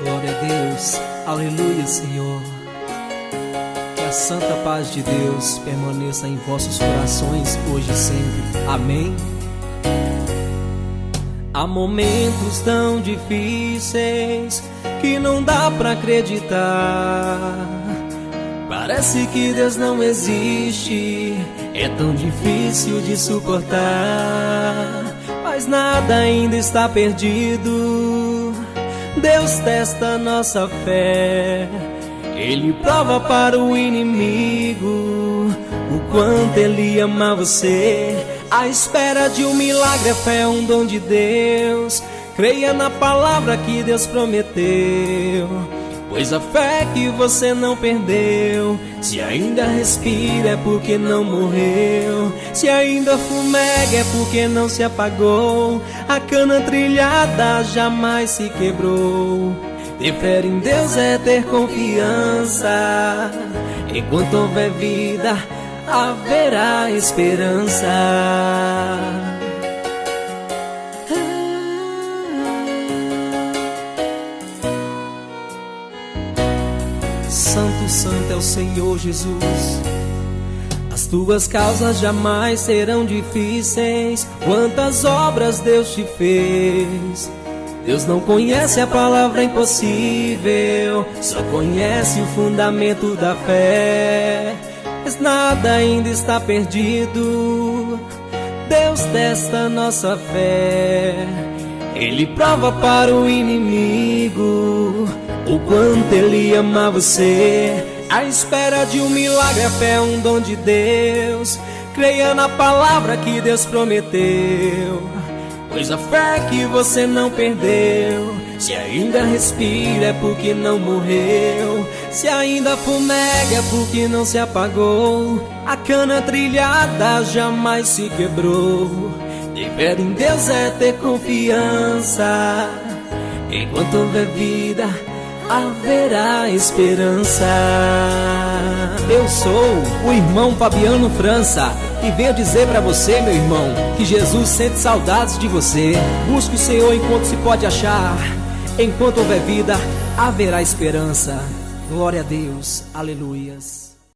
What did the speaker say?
Glória a Deus, aleluia, Senhor. Que a santa paz de Deus permaneça em vossos corações hoje e sempre. Amém. Há momentos tão difíceis que não dá pra acreditar. Parece que Deus não existe, é tão difícil de suportar. Mas nada ainda está perdido. Deus testa nossa fé, Ele prova para o inimigo o quanto Ele ama você. A espera de um milagre, a fé é um dom de Deus. Creia na palavra que Deus prometeu, pois a fé que você não perdeu. Se ainda respira é porque não morreu. Se ainda fumega é porque não se apagou. A cana trilhada jamais se quebrou. Ter fé em Deus é ter confiança. Enquanto houver vida, haverá esperança. Santo, santo é o Senhor Jesus. As tuas causas jamais serão difíceis. Quantas obras Deus te fez. Deus não conhece a palavra impossível, só conhece o fundamento da fé. Mas nada ainda está perdido. Deus testa nossa fé, Ele prova para o inimigo o quanto Ele ama você. A espera de um milagre, a fé é um dom de Deus. Creia na palavra que Deus prometeu, pois a fé que você não perdeu. Se ainda respira é porque não morreu. Se ainda fumega é porque não se apagou. A cana trilhada jamais se quebrou. Ter fé em Deus é ter confiança. Enquanto houver vida, haverá esperança. Eu sou o irmão Fabiano França e venho dizer pra você, meu irmão, que Jesus sente saudades de você. Busque o Senhor enquanto se pode achar. Enquanto houver vida, haverá esperança. Glória a Deus, aleluias.